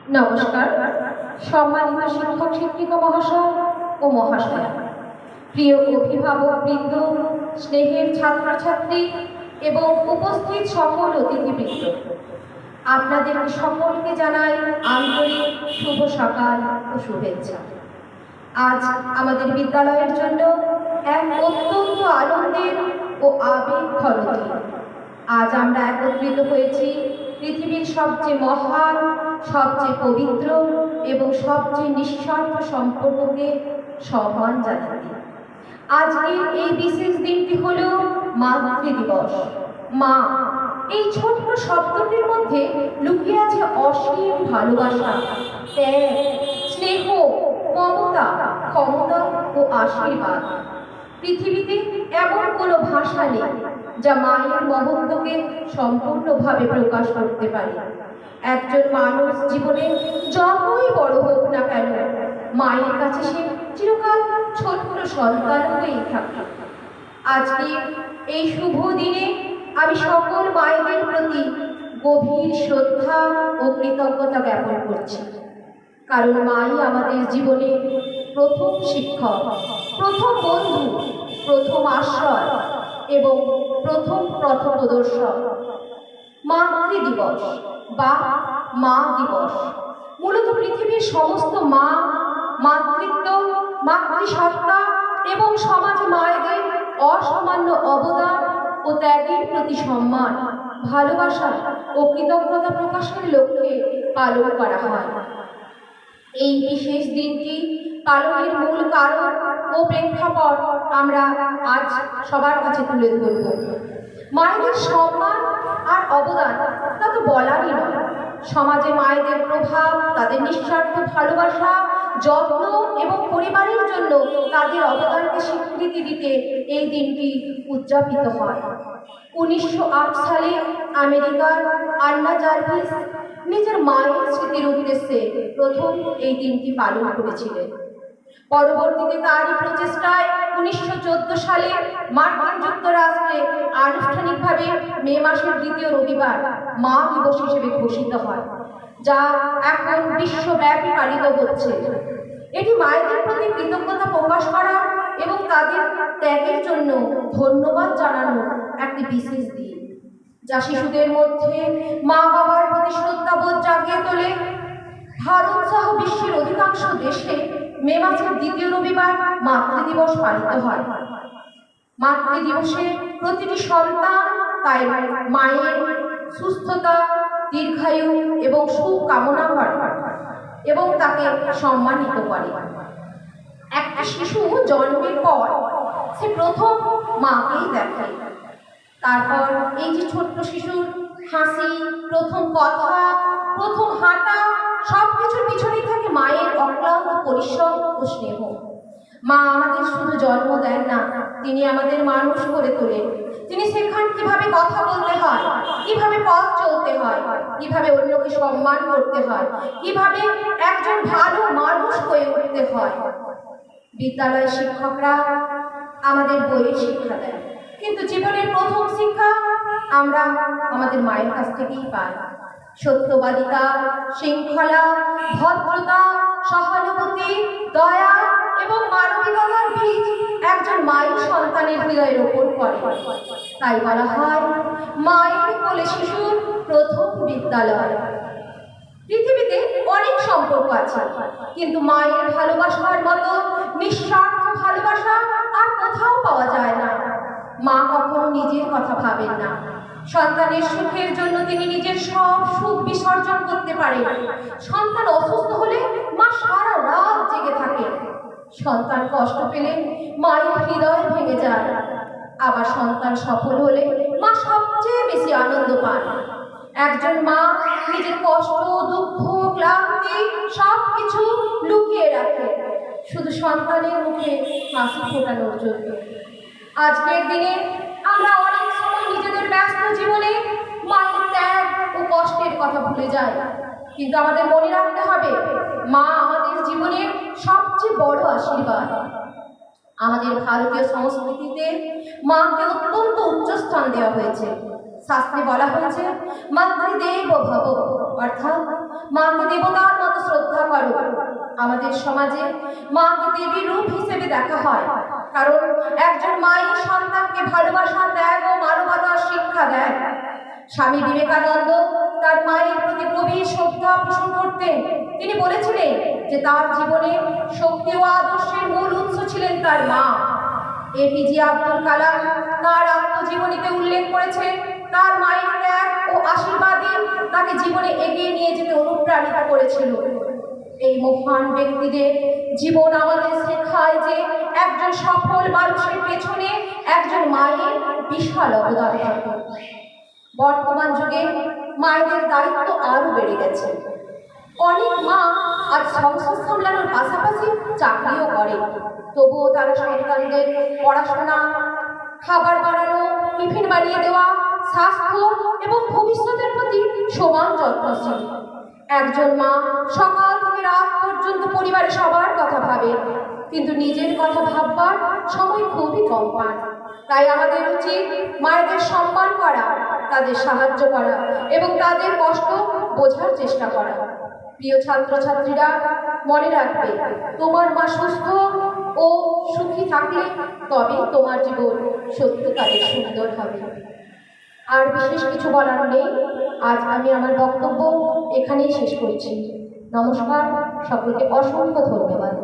নমস্কার। সম্মানিত শিক্ষক শিক্ষিকা মহাশয় ও মহাশয়া, প্রিয় অভিভাবক বৃন্দ, স্নেহের ছাত্রছাত্রী এবং উপস্থিত সকল অতিথিবৃন্দ, আপনাদের সকলকে জানাই আন্তরিক শুভ সকাল ও শুভেচ্ছা। আজ আমাদের বিদ্যালয়ের জন্য এক অত্যন্ত আনন্দের ও আবেগঘন দিন। আজ আমরা একত্রিত হয়েছি পৃথিবীর সবচেয়ে মহান, সবচেয়ে পবিত্র এবং সবচেয়ে নিঃস্বার্থ সম্পর্ককে সম্মান জানাতে। আজকের এই বিশেষ দিনটি হল মাতৃদিবস। মা, এই ছোট্ট শব্দটির মধ্যে লুকিয়ে আছে অসীম ভালোবাসা, ত্যাগ, স্নেহ, মমতা, ক্ষমতা ও আশীর্বাদ। পৃথিবীতে এমন কোনো ভাষা নেই যা মায়ের মহত্বকে সম্পূর্ণভাবে প্রকাশ করতে পারে। একজন মানুষ জীবনে যতই বড় হোক না কেন, মায়ের কাছে সে চিরকাল ছোট্ট সন্তান হয়েই থাকে। আজকে এই শুভ দিনে আমি সকল মায়েদের প্রতি গভীর শ্রদ্ধা ও কৃতজ্ঞতা জ্ঞাপন করছি, কারণ মাই আমাদের জীবনে প্রথম শিক্ষক, প্রথম বন্ধু, প্রথম আশ্রয় এবং প্রথম পথপ্রদর্শক। মাতৃদিবস বা মা দিবস মূলত পৃথিবীর সমস্ত মা, মাতৃত্ব, মাতৃসত্তা এবং সমাজে মায়েদের অসামান্য অবদান ও ত্যাগের প্রতি সম্মান, ভালোবাসা ও কৃতজ্ঞতা প্রকাশের লক্ষ্যে পালন করা হয়। এই বিশেষ দিনটি পালনের মূল কারণ ও প্রেক্ষাপট আমরা আজ সবার কাছে তুলে ধরব। মায়েদের সম্মান আর অবদান তা তো বলারই নয়। সমাজে মায়েদের প্রভাব, তাদের নিঃস্বার্থ ভালোবাসা, যত্ন এবং পরিবারের জন্য তাদের অবদানকে স্বীকৃতি দিতে এই দিনটি উদযাপিত হয়। 1908 সালে আমেরিকার আন্না জার্ভিস নিজের মায়ের স্মৃতির উদ্দেশ্যে প্রথম এই দিনটি পালন করেছিলেন। পরবর্তীতে তারই প্রচেষ্টায় 1914 সালে মার্কিন যুক্তরাষ্ট্রে আনুষ্ঠানিকভাবে মে মাসের দ্বিতীয় রবিবার মা দিবস হিসেবে ঘোষিত হয়, যা এখন বিশ্বব্যাপী পালিত হচ্ছে। এটি মায়েদের প্রতি কৃতজ্ঞতা প্রকাশ করা এবং তাদের ত্যাগের জন্য ধন্যবাদ জানানোর একটি বিশেষ দিন, যা শিশুদের মধ্যে মা বাবার প্রতি শ্রদ্ধাবোধ জাগিয়ে তোলে। ভারত সহ বিশ্বের অধিকাংশ দেশে মে মাসের দ্বিতীয় রবিবার মাতৃদিবস পালিত হয়। মাতৃদিবসে প্রতিটি সন্তান তাই মায়ের সুস্থতা, দীর্ঘায়ু এবং সুখ কামনা করে এবং তাকে সম্মানিত করে। একটা শিশু জন্মের পর সে প্রথম মাকেই দেখে। তারপর এই যে ছোট্ট শিশুর হাসি, প্রথম কথা, প্রথম হাঁটা, সব কিছুর পিছনেই থাকে মায়ের অক্লান্ত পরিশ্রম ও স্নেহ। মা আমাদের শুধু জন্ম দেন না, তিনি আমাদের মানুষ করে তোলেন। তিনি শেখান কিভাবে কথা বলতে হয়, কিভাবে পথ চলতে হয়, কিভাবে অন্যকে সম্মান করতে হয়, কিভাবে একজন ভালো মানুষ হয়ে উঠতে হয়। বিদ্যালয়ের শিক্ষকরা আমাদের বইয়ের শিক্ষা দেন, কিন্তু জীবনের প্রথম শিক্ষা আমরা আমাদের মায়ের কাছ থেকেই পাই। সত্যবাদিতা, শৃঙ্খলা, ভদ্রতা, সহানুভূতি, দয়া এবং মানবিকতার বীজ একজন মায়ের সন্তানের হৃদয়ে রোপণ করে। তাই বলা হয় মায়ের কোলে শিশুর প্রথম বিদ্যালয়। পৃথিবীতে অনেক সম্পর্ক আছে, কিন্তু মায়ের ভালোবাসার মতো নিঃস্বার্থ ভালোবাসা আর কোথাও পাওয়া যায় না। মা কখনো নিজের কথা ভাবেন না, সন্তানের সুখের জন্য তিনি নিজের সব সুখ বিসর্জন করতে পারেন। সন্তান অসুস্থ হলে মা সারা রাত জেগে থাকে। সন্তান কষ্ট পেলে মায়ের হৃদয় ভেঙে যায়। আবার সন্তান সফল হলে মা সবচেয়ে বেশি আনন্দ পান। একজন মা নিজের কষ্ট, দুঃখ, ক্লান্তি সবকিছু লুকিয়ে রাখে শুধু সন্তানের মুখে হাসি ফোটানোর জন্য। আজকের দিনে আমরা অনেক সময় নিজেদের ব্যস্ত জীবনে মায়ের ত্যাগ ও কষ্টের কথা ভুলে যাই, কিন্তু আমাদের মনে রাখতে হবে মা আমাদের জীবনের সবচেয়ে বড় আশীর্বাদ। আমাদের ভারতীয় সংস্কৃতিতে মাকে অত্যন্ত উচ্চ স্থান দেওয়া হয়েছে। শাস্ত্রে বলা হয়েছে মাতৃদেব ভব, অর্থাৎ মাকে দেবতার মতো শ্রদ্ধা করো। আমাদের সমাজে মাকে দেবী রূপ হিসেবে দেখা হয়, কারণ একজন মাই সন্তানকে ভালোবাসা, ত্যাগ ও মানবতার শিক্ষা দেয়। স্বামী বিবেকানন্দ তার মায়ের প্রতি গভীর শ্রদ্ধা পোষণ করতেন। তিনি বলেছিলেন যে তার জীবনে শক্তি ও আদর্শের মূল উৎস ছিলেন তার মা। এপিজে আব্দুল কালাম তার আত্মজীবনীতে উল্লেখ করেছেন তার মায়ের ত্যাগ ও আশীর্বাদই তাকে জীবনে এগিয়ে নিয়ে যেতে অনুপ্রাণিত করেছিল। এই মহান ব্যক্তিদের জীবন আমাদের শেখায় যে একজন সফল মানুষের পেছনে একজন মায়ের বিশাল অবদান থাকে। বর্তমান যুগে মায়েদের দায়িত্ব আরও বেড়ে গেছে। অনেক মা আজ সংসার সামলানোর পাশাপাশি চাকরিও করে, তবুও তারা সন্তানদের পড়াশোনা, খাবার বানানো, টিফিন বানিয়ে দেওয়া, স্বাস্থ্য এবং ভবিষ্যতের প্রতি সমান যত্নশীল। একজন মা সকাল থেকে রাত পর্যন্ত পরিবারের সবার কথা ভাবে, কিন্তু নিজের কথা ভাববার সময় খুবই কম পান। তাই আমাদের উচিত মায়েদের সম্মান করা, তাদের সাহায্য করা এবং তাদের কষ্ট বোঝার চেষ্টা করা। প্রিয় ছাত্রছাত্রীরা, মনে রাখবে, তোমার মা সুস্থ ও সুখী থাকলে তবেই তোমার জীবন সত্যিকারের সুন্দর হবে। আর বিশেষ কিছু বলার নেই। আজ আমি আমার বক্তব্য এখানেই শেষ করছি। নমস্কার, সকলকে অসংখ্য ধন্যবাদ।